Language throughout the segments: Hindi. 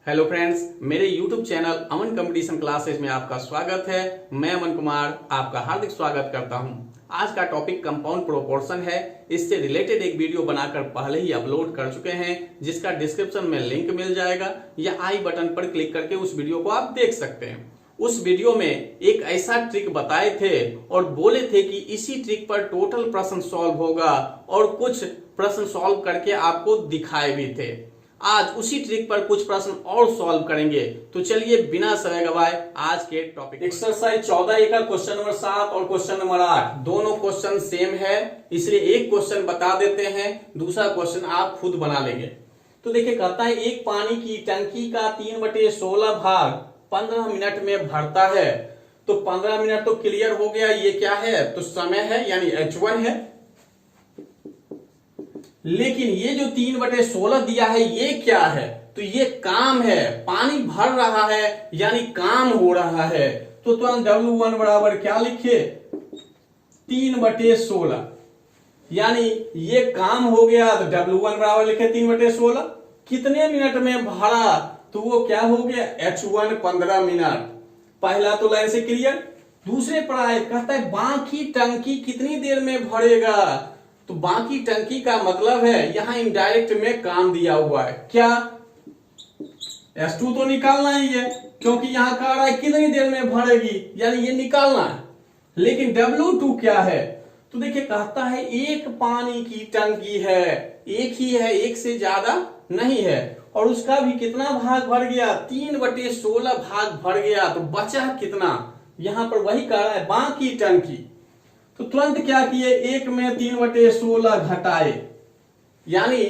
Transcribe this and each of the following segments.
हेलो फ्रेंड्स, मेरे YouTube चैनल अमन कंपटीशन क्लासेस में आपका स्वागत है। मैं अमन कुमार आपका हार्दिक स्वागत करता हूं। आज का टॉपिक कंपाउंड प्रोपोर्शन है। इससे रिलेटेड एक वीडियो बनाकर पहले ही अपलोड कर चुके हैं, जिसका डिस्क्रिप्शन में लिंक मिल जाएगा या आई बटन पर क्लिक करके उस वीडियो को आप देख सकते हैं। उस वीडियो में एक ऐसा ट्रिक बताए थे और बोले थे कि इसी ट्रिक पर टोटल प्रश्न सॉल्व होगा और कुछ प्रश्न सॉल्व करके आपको दिखाए भी थे। आज उसी ट्रिक पर कुछ प्रश्न और सॉल्व करेंगे। तो चलिए बिना समय गवाए आज के टॉपिक एक्सरसाइज 14A का क्वेश्चन नंबर 7 और क्वेश्चन नंबर 8 दोनों क्वेश्चन सेम है, इसलिए एक क्वेश्चन बता देते हैं, दूसरा क्वेश्चन आप खुद बना लेंगे। तो देखिए, कहता है एक पानी की टंकी का 3/16 भाग 15 मिनट में भरता है। तो 15 मिनट तो क्लियर हो गया, ये क्या है तो समय है यानी H1 है। लेकिन ये जो 3/16 दिया है ये क्या है, तो ये काम है, पानी भर रहा है यानी काम हो रहा है। तो तुरंत W1 बराबर क्या लिखे 3/16, यानी ये काम हो गया। तो W1 बराबर लिखे 3/16। कितने मिनट में भरा, तो वो क्या हो गया H1 15 मिनट। पहला तो लाइन से क्लियर। दूसरे पर आए, कहता है बाकी टंकी कितनी देर में भरेगा। तो बाकी टंकी का मतलब है यहां इनडायरेक्ट में काम दिया हुआ है, क्या S2 तो निकालना ही है, क्योंकि यहां कह रहा है कितनी देर में भरेगी, यानी ये निकालना है। लेकिन W2 क्या है, तो देखिए कहता है एक पानी की टंकी है, एक ही है, एक से ज्यादा नहीं है, और उसका भी कितना भाग भर गया 3/16 भाग भर गया। तो बचा कितना, यहां पर वही कह रहा है बाकी टंकी। तो तुरंत क्या किए, एक में 3/16 घटाए, यानी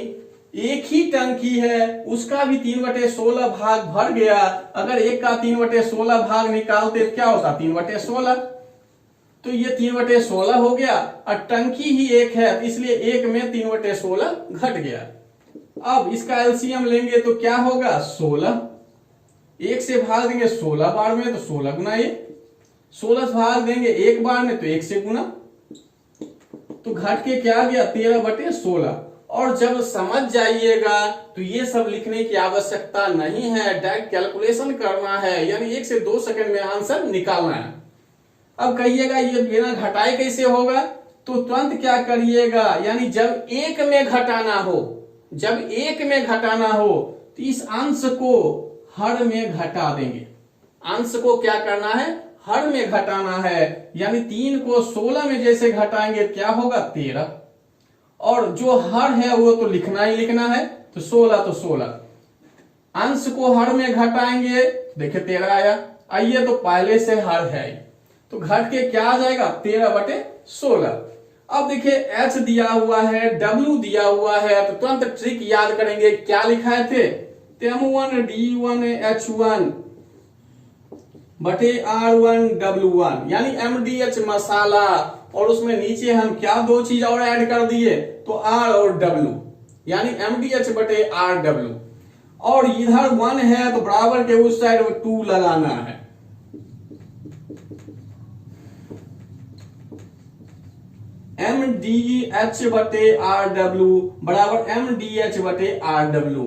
एक ही टंकी है उसका भी 3/16 भाग भर गया। अगर एक का 3/16 भाग निकालते क्या होता 3/16, तो ये 3/16 हो गया और टंकी ही एक है, इसलिए एक में 3/16 घट गया। अब इसका एलसीएम लेंगे तो क्या होगा 16, एक से भाग देंगे 16 बार में तो 16 गुना 1, 16 भाग देंगे एक बार में तो 1 से गुना, तो घट के क्या गया 13/16। और जब समझ जाइएगा तो ये सब लिखने की आवश्यकता नहीं है, डायरेक्ट कैलकुलेशन करना है, यानी 1 से 2 सेकंड में आंसर निकालना है। अब कहिएगा ये बिना घटाए कैसे होगा, तो तुरंत क्या करिएगा, यानी जब एक में घटाना हो, जब एक में घटाना हो तो इस अंश को हर में घटा देंगे। अंश को क्या करना है, हर में घटाना है, यानी 3 को 16 में जैसे घटाएंगे क्या होगा 13, और जो हर है वो तो लिखना ही लिखना है, तो 16 तो 16। अंश को हर में घटाएंगे, देखिए 13 आया, आइए तो पहले से हर है तो घट के क्या आ जाएगा 13/16। अब देखिए H दिया हुआ है, W दिया हुआ है, तो तुरंत ट्रिक याद करेंगे, क्या लिखा थे M1 D1 H1 बटे R1 W1, यानी MDH मसाला, और उसमें नीचे हम क्या दो चीज और ऐड कर दिए तो R और W, यानी MDH बटे RW, और इधर 1 है तो बराबर के उस साइड 2 लगाना है। MDH बटे RW बराबर MDH बटे RW।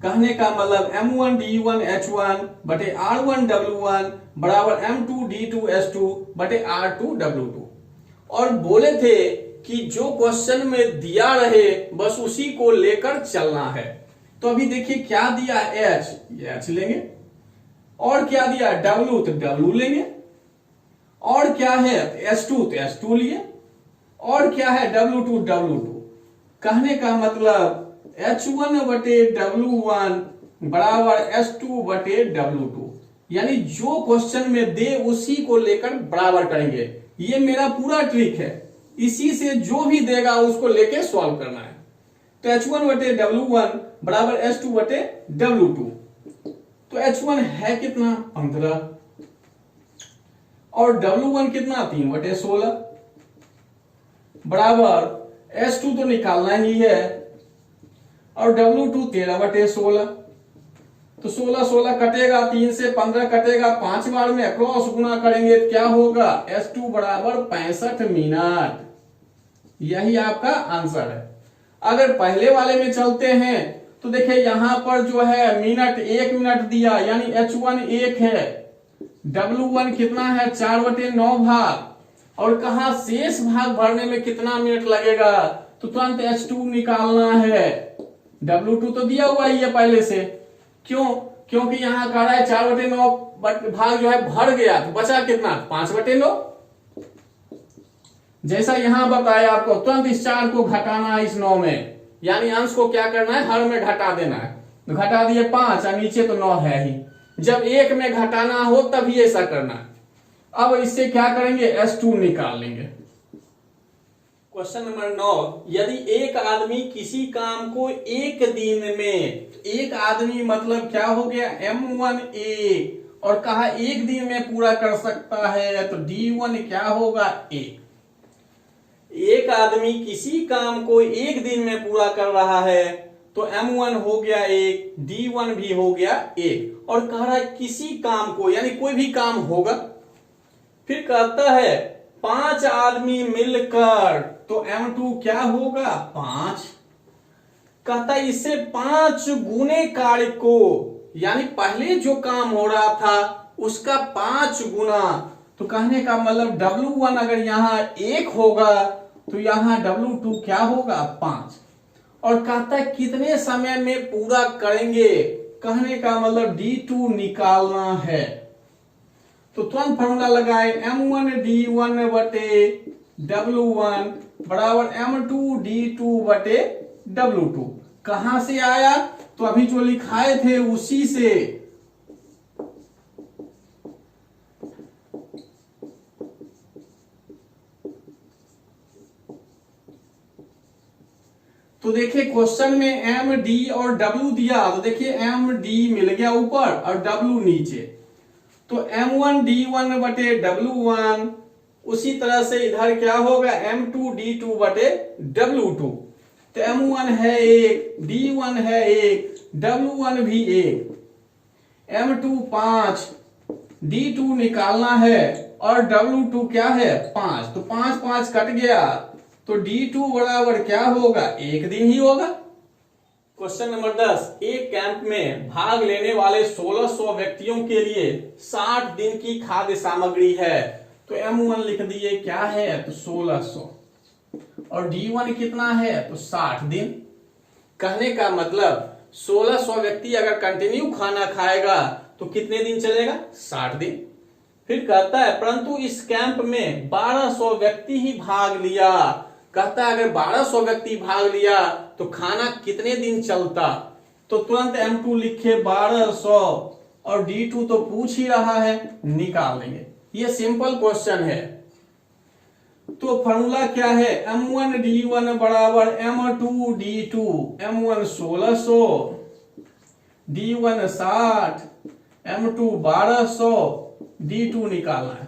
कहने का मतलब M1 D1 H1 बटे R1 W1 बराबर M2 D2 S2 बटे R2 W2। और बोले थे कि जो क्वेश्चन में दिया रहे बस उसी को लेकर चलना है। तो अभी देखिए क्या दिया H, ये H लेंगे, और क्या दिया W तो W लेंगे, और क्या है S2 तो S2 लिए, और क्या है W2 W2। कहने का मतलब H1 बटे W1 बराबर S2 बटे W2, यानी जो क्वेश्चन में दे उसी को लेकर बराबर करेंगे। ये मेरा पूरा ट्रिक है, इसी से जो भी देगा उसको लेके सॉल्व करना है। तो H1 बटे W1 बराबर S2 बटे W2। तो H1 है कितना 15, और W1 कितना 3/16 बराबर S2 तो निकालना ही है, और W2 13/16। तो 16 कटेगा, 3 से 15 कटेगा, 5 बार में क्रॉस गुना करेंगे तो क्या होगा S2 बराबर 65 मिनट। यही आपका आंसर है। अगर पहले वाले में चलते हैं तो देखिए यहां पर जो है मिनट 1 मिनट दिया, यानी H1 1 है, W1 कितना है 4/9 भाग, और कहा शेष भाग भरने में कितना मिनट लगेगा, तो तुरंत H2 निकालना है। W2 तो दिया हुआ ही है पहले से, क्यों, क्योंकि यहां कह रहा है 4/9 भाग जो है भर गया, तो बचा कितना 5/9। जैसा यहां बताया आपको, तुरंत इस 4 को घटाना है इस 9 में, यानी अंश को क्या करना है, हर में घटा देना है। तो घटा दिए 5 और नीचे तो 9 है ही, जब 1 में घटाना हो तभी ऐसा करना है। अब इससे क्या करेंगे, S2 निकाल लेंगे। क्वेश्चन नंबर 9, यदि एक आदमी किसी काम को एक दिन में, एक आदमी मतलब क्या हो गया M1 और कहा एक दिन में पूरा कर सकता है, तो D1 क्या होगा 1। एक आदमी किसी काम को एक दिन में पूरा कर रहा है, तो M1 हो गया 1, D1 भी हो गया 1, और कह रहा है किसी काम को, यानी कोई भी काम होगा। फिर कहता है 5 आदमी मिलकर, तो M2 क्या होगा 5। कहता है इससे 5 गुने कार्य को, यानी पहले जो काम हो रहा था उसका 5 गुना, तो कहने का मतलब W1 अगर यहां 1 होगा तो यहां W2 क्या होगा 5, और कहता है कितने समय में पूरा करेंगे, कहने का मतलब D2 निकालना है। तो तुरंत फॉर्मूला लगाए, M1 D1 बटे W1 बराबर M2 D2 बटे W2। कहां से आया, तो अभी जो लिखाए थे उसी से। तो देखिए क्वेश्चन में M D और W दिया, तो देखिए M D मिल गया ऊपर और W नीचे, तो M1 D1 बटे W1, उसी तरह से इधर क्या होगा M2 D2 बटे W2। तो M1 है 1, D1 है 1, W1 भी 1, M2 5, D2 निकालना है, और W2 क्या है 5, तो 5 5 कट गया, तो D2 बराबर क्या होगा 1 दिन ही होगा। क्वेश्चन नंबर 10, एक कैंप में भाग लेने वाले 1600 व्यक्तियों के लिए 60 दिन की खाद्य सामग्री है, तो M1 लिख दिए क्या है, तो 1600, और D1 कितना है, तो 60 दिन। कहने का मतलब 1600 व्यक्ति अगर कंटिन्यू खाना खाएगा तो कितने दिन चलेगा, 60 दिन। फिर कहता है परंतु इस कैंप में 1200 व्यक्ति ही भाग लिया, कहता है अगर 1200 व्यक्ति भाग लिया तो खाना कितने दिन चलता, तो तुरंत M2 लिखे 1200, और D2 तो पूछ ही रहा है, निकाल लेंगे। ये सिंपल क्वेश्चन है। तो फॉर्मूला क्या है, M1 D1 बराबर M2 D2, M1 1600, D1 60, M2 1200, D2 निकालना है।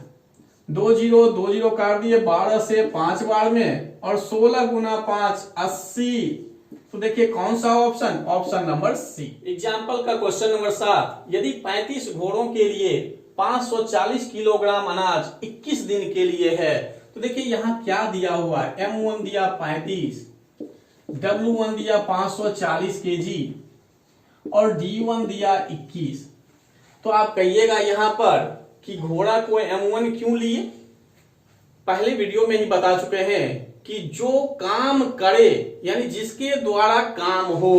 2 0 काट दिए, 12 से 5 बार में, और 16 गुना 5 80। तो देखिए कौन सा option, option number C. Example का क्वेश्चन नंबर 7, यदि 35 घोड़ों के लिए 540 किलोग्राम अनाज 21 दिन के लिए है, तो देखिए यहां क्या दिया हुआ है, M1 दिया 35, W1 दिया 540 केजी, और D1 दिया 21। तो आप कहिएगा यहां पर कि घोड़ा को M1 क्यों लिए। पहले वीडियो में ही बता चुके हैं कि जो काम करे, यानी जिसके द्वारा काम हो,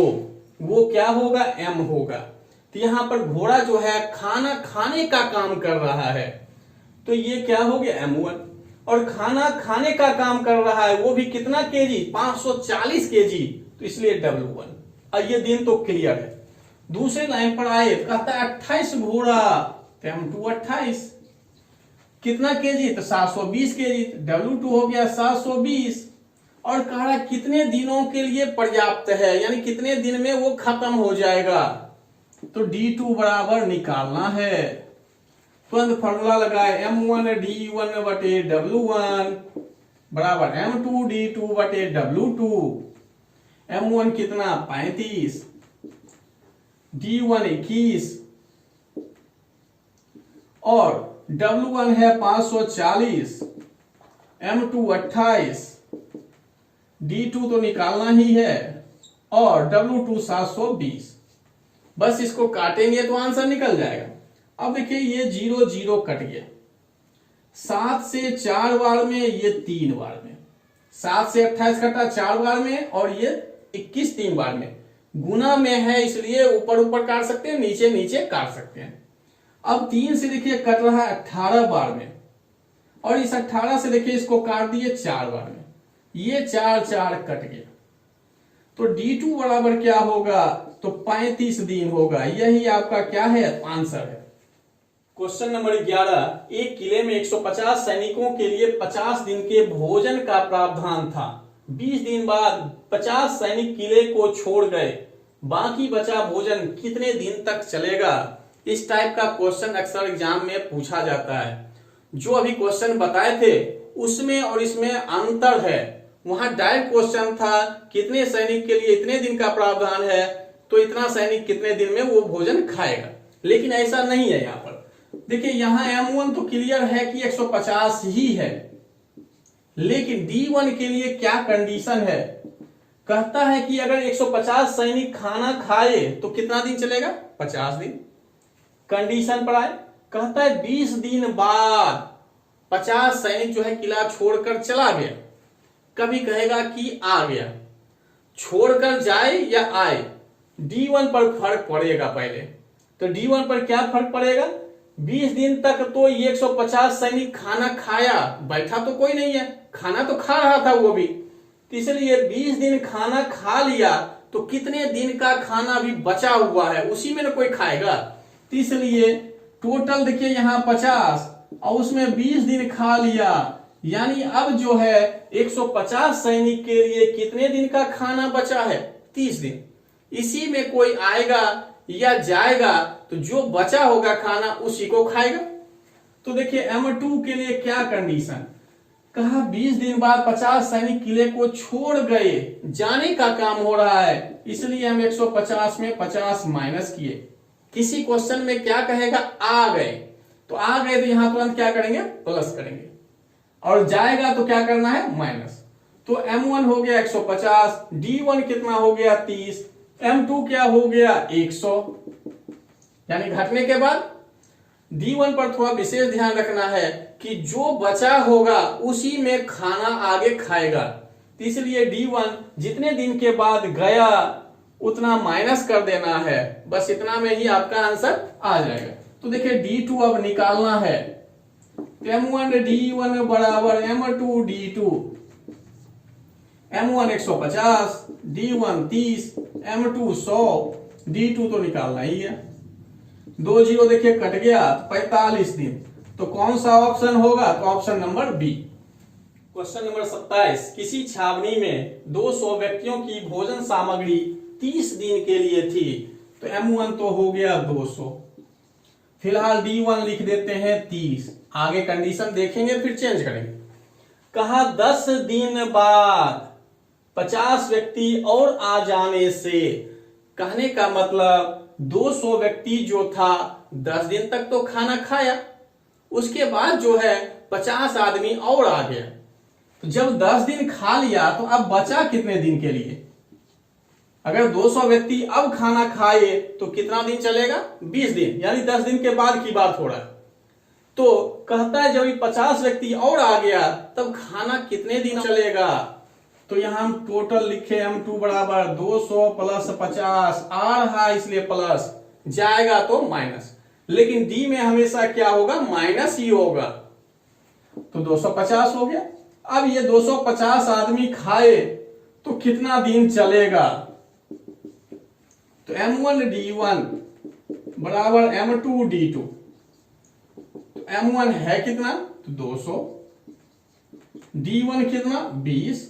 वो क्या होगा, M होगा। तो यहां पर घोड़ा जो है खाना खाने का काम कर रहा है, तो ये क्या हो गया M1, और खाना खाने का काम कर रहा है वो भी कितना केजी, 540 केजी, तो इसलिए W1। और ये दिन तो क्लियर है। दूसरे लाइन पर आए, कहता है 28 घोड़ा, तो M2 28, कितना केजी, तो 720 केजी, W2 हो गया 720, और कह रहा कितने दिनों के लिए पर्याप्त है, यानी कितने दिन में वो खत्म हो जाएगा, तो D2 बराबर निकालना है। तुरंत फॉर्मूला लगाए, M1 D1 बटे W1 बराबर M2 D2 बटे W2। M1 कितना 35, D1 21, और W1 है 540, M2 28, D2 तो निकालना ही है, और W2 720। बस इसको काटेंगे तो आंसर निकल जाएगा। अब देखिए ये 0 0 कट गया, 7 से 4 बार में, ये 3 बार में, 7 से 28 कटा 4 बार में, और ये 21 3 बार में। गुना में है इसलिए ऊपर ऊपर काट सकते हैं, नीचे नीचे काट सकते हैं। अब 3 से देखिए कट रहा है 18 बार में, और इस 18 से देखिए इसको काट दिए 4 बार में, ये 4 4 कट गया। तो D2 बराबर क्या होगा, तो 35 दिन होगा। यही आपका क्या है, आंसर है। क्वेश्चन नंबर 11, एक किले में 150 सैनिकों के लिए 50 दिन के भोजन का प्रावधान था। 20 दिन बाद 50 सैनिक किले को छोड़ गए, बाकी बचा भोजन कितने दिन तक चलेगा। इस टाइप का क्वेश्चन अक्सर एग्जाम में पूछा जाता है। जो अभी क्वेश्चन बताए थे उसमें और इसमें अंतर है। वहां डायरेक्ट क्वेश्चन था कितने सैनिक के लिए इतने दिन का प्रावधान है, तो इतना सैनिक कितने दिन में वो भोजन खाएगा, लेकिन ऐसा नहीं है। यहाँ पर देखिए, यहाँ M1 तो क्लियर है कि 150 ही है, लेकिन D1 के लिए क्या कंडीशन है, कहता है कि अगर 150 सैनिक खाना खाए तो कितना दिन चलेगा, 50 दिन। कंडीशन पर आए, कहता है 20 दिन बाद 50 सैनिक जो है किला छोड़कर चला गया। कभी कहेगा कि आ गया, छोड़कर जाए या आए, D1 पर फर्क पड़ेगा। पहले तो D1 पर क्या फर्क पड़ेगा, 20 दिन तक तो ये 150 सैनिक खाना खाया, बैठा तो कोई नहीं है, खाना तो खा रहा था वो भी, तो इसलिए 20 दिन खाना खा लिया, तो कितने दिन का खाना भी बचा हुआ है उसी में ना कोई खाएगा। तो इसलिए टोटल देखिए यहाँ 50 और उसमें 20 दिन खा लिया, यानी अब जो है 150 सैनिक के लिए कितने दिन का खाना बचा है, 30 दिन। इसी में कोई आएगा या जाएगा तो जो बचा होगा खाना उसी को खाएगा। तो देखिए M2 के लिए क्या कंडीशन, कहा 20 दिन बाद 50 सैनिक किले को छोड़ गए, जाने का काम हो रहा है, इसलिए हम 150 में 50 माइनस किए। किसी क्वेश्चन में क्या कहेगा, आ गए, तो आ गए तो यहां तुरंत क्या करेंगे, प्लस करेंगे, और जाएगा तो क्या करना है, माइनस। तो M1 हो गया 150, D1 कितना हो गया 30, M2 क्या हो गया 100, यानी घटने के बाद। D1 पर थोड़ा विशेष ध्यान रखना है कि जो बचा होगा उसी में खाना आगे खाएगा, तो इसलिए D1 जितने दिन के बाद गया उतना माइनस कर देना है, बस इतना में ही आपका आंसर आ जाएगा। तो देखिए D2 अब निकालना है, M1 D1 बराबर M2 D2, M1 150, D1 30, M2 100, D2 तो निकालना ही है। 2 0 देखिए कट गया, 45 दिन। तो कौन सा ऑप्शन होगा, तो option number B. Question number 27, किसी छावनी में 200 व्यक्तियों की भोजन सामग्री 30 दिन के लिए थी। तो M1 तो हो गया 200, फिलहाल D1 लिख देते हैं 30, आगे कंडीशन देखेंगे फिर चेंज करेंगे। कहा 10 दिन बाद 50 व्यक्ति और आ जाने से, कहने का मतलब 200 व्यक्ति जो था 10 दिन तक तो खाना खाया, उसके बाद जो है 50 आदमी और आ गया, तो जब 10 दिन खा लिया तो अब बचा कितने दिन के लिए। अगर 200 व्यक्ति अब खाना खाए तो कितना दिन चलेगा, 20 दिन, यानी 10 दिन के बाद की बात हो रहा है। तो कहता है जब 50 व्यक्ति और आ गया तब खाना कितने दिन चलेगा। तो यहां हम टोटल लिखे M2 बराबर 200 प्लस 50, आ रहा है इसलिए प्लस, जाएगा तो माइनस, लेकिन D में हमेशा क्या होगा, माइनस ही होगा। तो 250 हो गया। अब ये 250 आदमी खाए तो कितना दिन चलेगा। तो M1 D1 बराबर M2 D2, तो M1 है कितना, तो 200, D1 कितना 20,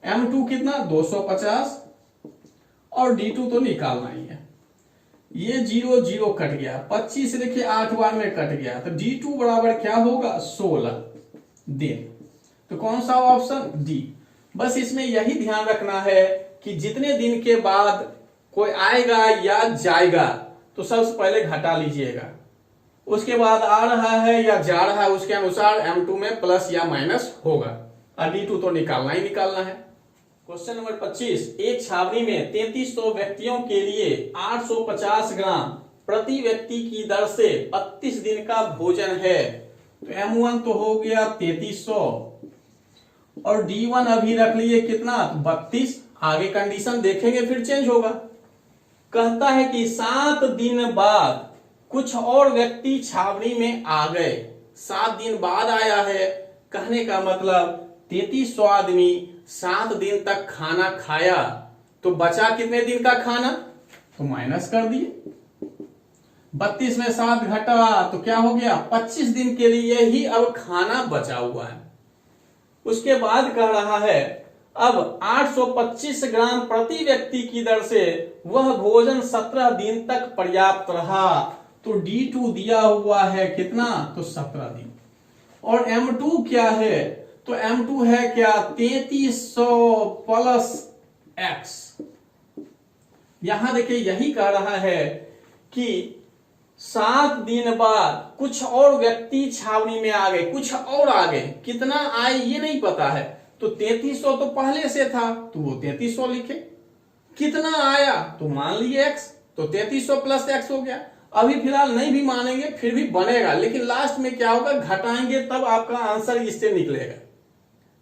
M2 कितना 250, और D2 तो निकालना ही है। ये 0 0 कट गया, 25 से देखिए 8 बार में कट गया, तो D2 बराबर क्या होगा 16 दिन। तो कौन सा ऑप्शन, डी। बस इसमें यही ध्यान रखना है कि जितने दिन के बाद कोई आएगा या जाएगा तो सबसे पहले घटा लीजिएगा, उसके बाद आ रहा है या जा रहा है उसके अनुसार M2 में प्लस या माइनस होगा, और D2 तो निकालना ही निकालना है। क्वेश्चन नंबर 25, एक छावनी में 3300 व्यक्तियों के लिए 850 ग्राम प्रति व्यक्ति की दर से 32 दिन का भोजन है। तो M1 तो हो गया 3300 और D1 अभी रख लिए कितना, 32। आगे कंडीशन देखेंगे फिर चेंज होगा। कहता है कि 7 दिन बाद कुछ और व्यक्ति छावनी में आ गए। 7 दिन बाद आया है, कहने का मतलब 3300 आदमी 7 दिन तक खाना खाया, तो बचा कितने दिन का खाना, तो माइनस कर दिए। 32 में 7 घटा तो क्या हो गया, 25 दिन के लिए ही अब खाना बचा हुआ है। उसके बाद कह रहा है अब 825 ग्राम प्रति व्यक्ति की दर से वह भोजन 17 दिन तक पर्याप्त रहा। तो D2 दिया हुआ है कितना, तो 17 दिन। और M2 क्या है, तो M2 है क्या, 3300 प्लस x। यहां देखिए यही कह रहा है कि 7 दिन बाद कुछ और व्यक्ति छावनी में आ गए, कुछ और आ गए, कितना आए ये नहीं पता है। तो 3300 तो पहले से था तो वो 3300 लिखे, कितना आया तो मान लिए x, तो 3300 प्लस x हो गया। अभी फिलहाल नहीं भी मानेंगे फिर भी बनेगा, लेकिन लास्ट में क्या होगा, घटाएंगे तब आपका आंसर इससे निकलेगा।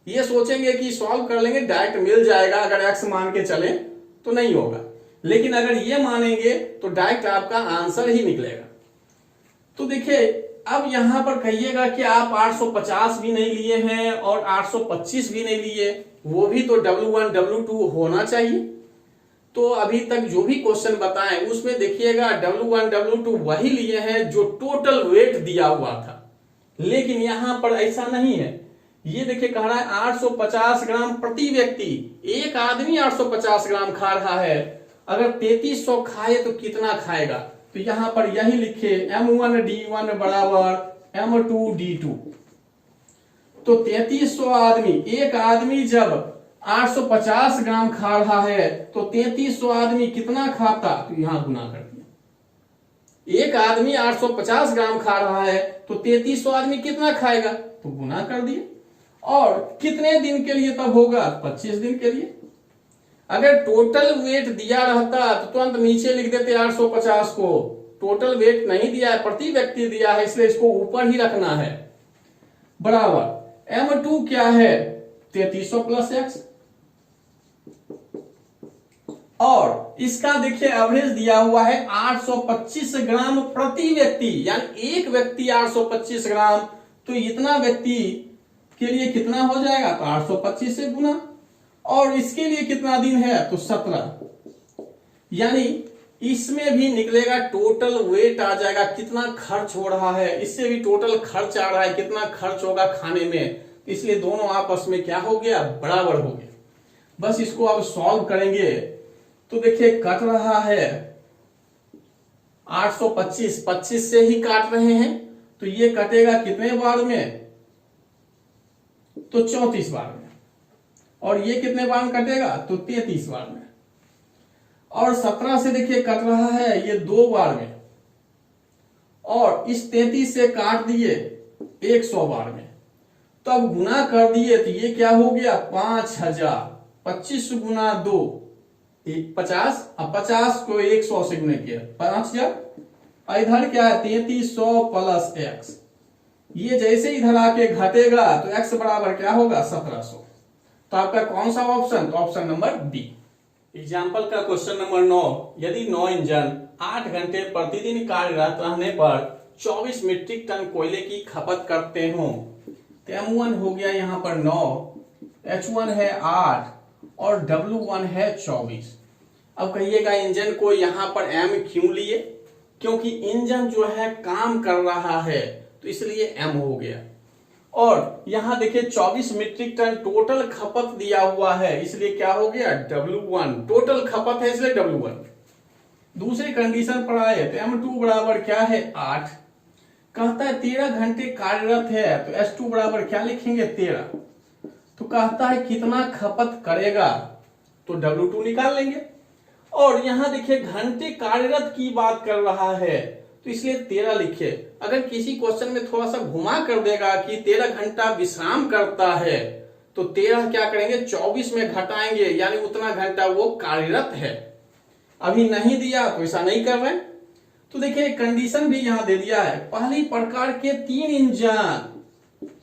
ये सोचेंगे कि सॉल्व कर लेंगे डायरेक्ट मिल जाएगा, अगर x मान के चले तो नहीं होगा, लेकिन अगर ये मानेंगे तो डायरेक्ट आपका आंसर ही निकलेगा। तो देखिए अब यहां पर कहिएगा कि आप 850 भी नहीं लिए हैं और 825 भी नहीं लिए, वो भी तो W1 W2 होना चाहिए। तो अभी तक जो भी क्वेश्चन बताएं उसमें देखिएगा W1 W2 वही लिए हैं जो टोटल वेट दिया हुआ था, लेकिन यहां पर ऐसा नहीं है। ये देखिए कह रहा है 850 ग्राम प्रति व्यक्ति, एक आदमी 850 ग्राम खा रहा है। अगर 3300 खाए तो कितना खाएगा, तो यहां पर यही लिखे M1 D1 बराबर M2 D2। तो 3300 आदमी, एक आदमी जब 850 ग्राम खा रहा है तो 3300 आदमी कितना खाता, तो यहां गुना कर दिया। एक आदमी 850 ग्राम खा रहा है तो 3300 आदमी कितना खाएगा, तो गुना कर दिए। और कितने दिन के लिए तब होगा, 25 दिन के लिए। अगर टोटल वेट दिया रहता तो तुरंत नीचे लिख देते 850 को, टोटल वेट नहीं दिया है, प्रति व्यक्ति दिया है, इसलिए इसको ऊपर ही रखना है। बराबर M2 क्या है, 3300 प्लस x। और इसका देखिए एवरेज दिया हुआ है 825 ग्राम प्रति व्यक्ति, यानी एक व्यक्ति 825 ग्राम, तो इतना व्यक्ति के लिए कितना हो जाएगा, तो 825 से गुना। और इसके लिए कितना दिन है, तो 17, यानी इसमें भी निकलेगा टोटल वेट आ जाएगा, कितना खर्च हो रहा है, इससे भी टोटल खर्च आ रहा है, कितना खर्च होगा खाने में, इसलिए दोनों आपस में क्या हो गया, बराबर हो गया। बस इसको अब सॉल्व करेंगे तो देखिए कट रहा है 825, 25 से ही काट रहे हैं, तो ये कटेगा कितने बार में, तो 34 बार में। और ये कितने बार में कटेगा, तो 33 बार में। और 17 से देखिए कट रहा है ये 2 बार में, और इस 33 से काट दिए 100 बार में, तब गुना कर दिए तो ये क्या हो गया, 5000। 25 गुना 2 50, अब 50 को 100 से गुना किया 5000। इधर क्या है, 3300 प्लस x। ये जैसे इधर आके घटेगा तो x बराबर क्या होगा, 1700। तो आपका कौन सा ऑप्शन, तो ऑप्शन नंबर बी। एग्जाम्पल का क्वेश्चन नंबर 9, यदि 9 इंजन 8 घंटे प्रतिदिन कार्यरत रहने पर 24 मीट्रिक टन कोयले की खपत करते हो, तो M1 हो गया यहाँ पर 9, H1 है 8 और W1 है 24। अब कहिएगा इंजन को यहाँ पर M क्यों लिए, क्योंकि इंजन जो है काम कर रहा है तो इसलिए M हो गया। और यहां देखिए 24 मीट्रिक टन टोटल खपत दिया हुआ है, इसलिए क्या हो गया, W1 टोटल खपत है इसलिए W1। दूसरी कंडीशन पर आए तो M2 बराबर क्या है, 8। कहता है 13 घंटे कार्यरत है, तो S2 बराबर क्या लिखेंगे, 13। तो कहता है कितना खपत करेगा, तो W2 निकाल लेंगे। और यहां देखिए घंटे कार्यरत की बात कर रहा है तो इसलिए 13 लिखे। अगर किसी क्वेश्चन में थोड़ा सा घुमा कर देगा कि 13 घंटा विश्राम करता है तो 13 क्या करेंगे 24 में घटाएंगे, यानी उतना घंटा वो कार्यरत है। अभी नहीं दिया तो ऐसा नहीं कर रहे। तो देखिए कंडीशन भी यहां दे दिया है, पहली प्रकार के 3 इंजन,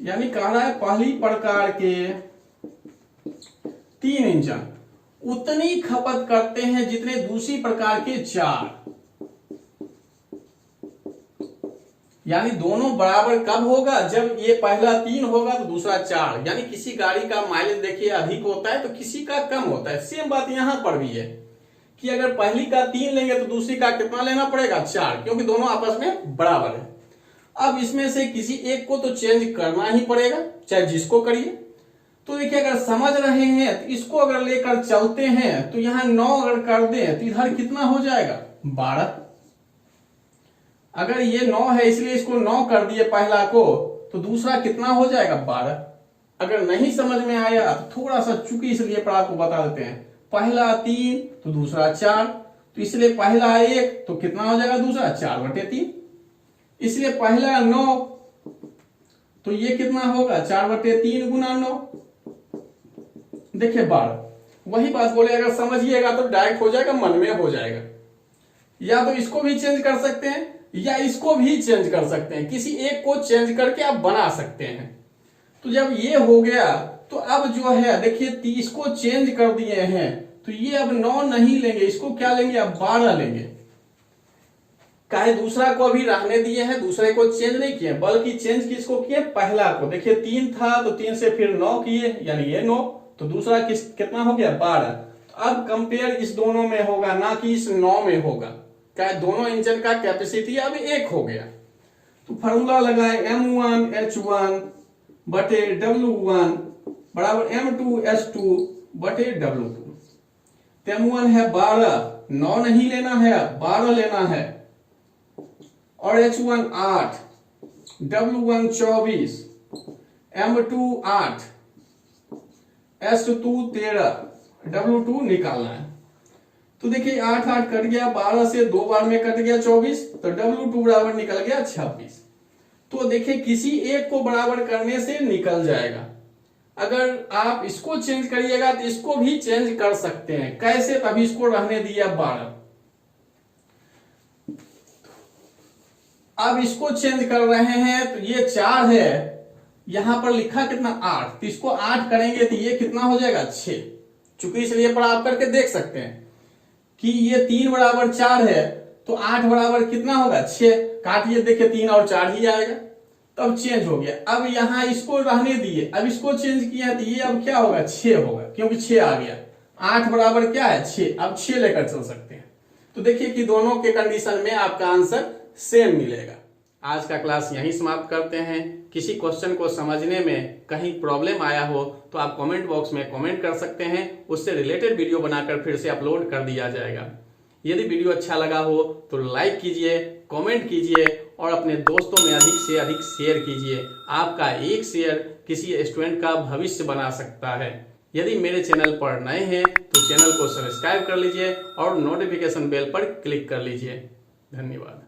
यानी कह रहा है पहली प्रकार के 3 इंजन उतनी खपत करते हैं जितने दूसरी प्रकार के 4, यानी दोनों बराबर कब होगा, जब ये पहला 3 होगा तो दूसरा 4, यानी किसी गाड़ी का माइलेज देखिए अधिक होता है तो किसी का कम होता है। सेम बात यहां पर भी है कि अगर पहली का 3 लेंगे तो दूसरी का कितना लेना पड़ेगा 4, क्योंकि दोनों आपस में बराबर है। अब इसमें से किसी एक को तो चेंज करना ही पड़ेगा, चाहे जिसको करिए। तो देखिए अगर समझ रहे हैं तो इसको अगर लेकर चलते हैं तो यहां 9 अगर कर दें तो इधर कितना हो जाएगा 12। अगर ये 9 है इसलिए इसको 9 कर दिए पहला को, तो दूसरा कितना हो जाएगा 12। अगर नहीं समझ में आया तो थोड़ा सा चुकी इसलिए पर आपको बता देते हैं, पहला 3 तो दूसरा 4, तो इसलिए पहला 1 तो कितना हो जाएगा दूसरा 4/3, इसलिए पहला 9 तो ये कितना होगा 4/3 गुना 9, देखिए 12। वही बात बोले अगर समझिएगा तो डायरेक्ट हो जाएगा, मन में हो जाएगा। या तो इसको भी चेंज कर सकते हैं या इसको भी चेंज कर सकते हैं, किसी एक को चेंज करके आप बना सकते हैं। तो जब ये हो गया तो अब जो है देखिए इसको चेंज कर दिए हैं तो ये अब 9 नहीं लेंगे, इसको क्या लेंगे अब 12 लेंगे। काहे दूसरा को अभी रहने दिए हैं, दूसरे को चेंज नहीं किए, बल्कि चेंज किसको किए पहला को। देखिए 3 था तो 3 से फिर 9 किए, यानी ये 9, तो दूसरा कितना हो गया 12। तो अब कंपेयर इस दोनों में होगा ना कि इस 9 में होगा, क्या दोनों इंजन का कैपेसिटी अब 1 हो गया। तो फॉर्मूला लगाए M1H1 बटे W1 बराबर M2H2 बटे W2। M1 है 12, 9 नहीं लेना है 12 लेना है, और H1 8, W1 24, M2 8, S2 13, W2 निकालना है। तो देखिए 8 8 कट गया, 12 से 2 बार में कट गया 24, तो W2 बराबर निकल गया 26। तो देखिए किसी एक को बराबर करने से निकल जाएगा। अगर आप इसको चेंज करिएगा तो इसको भी चेंज कर सकते हैं, कैसे, तभी इसको रहने दिया 12। अब इसको चेंज कर रहे हैं तो ये 4 है, यहां पर लिखा कितना 8, तो इसको 8 करेंगे तो ये कितना हो जाएगा 6। चूंकि इसलिए पर आप करके देख सकते हैं कि ये 3 बराबर 4 है तो 8 बराबर कितना होगा 6, काटिए देखिए 3 और 4 ही आएगा, तब चेंज हो गया। अब यहां इसको रहने दिए, अब इसको चेंज किया तो ये अब क्या होगा 6 होगा, क्योंकि 6 आ गया। 8 बराबर क्या है 6, अब 6 लेकर चल सकते हैं। तो देखिए कि दोनों के कंडीशन में आपका आंसर सेम मिलेगा। आज का क्लास यहीं समाप्त करते हैं। किसी क्वेश्चन को समझने में कहीं प्रॉब्लम आया हो तो आप कमेंट बॉक्स में कमेंट कर सकते हैं, उससे रिलेटेड वीडियो बनाकर फिर से अपलोड कर दिया जाएगा। यदि वीडियो अच्छा लगा हो तो लाइक कीजिए, कमेंट कीजिए और अपने दोस्तों में अधिक से अधिक शेयर कीजिए। आपका एक शेयर किसी स्टूडेंट का भविष्य बना सकता है। यदि मेरे चैनल पर नए हैं तो चैनल को सब्सक्राइब कर लीजिए और नोटिफिकेशन बेल पर क्लिक कर लीजिए। धन्यवाद।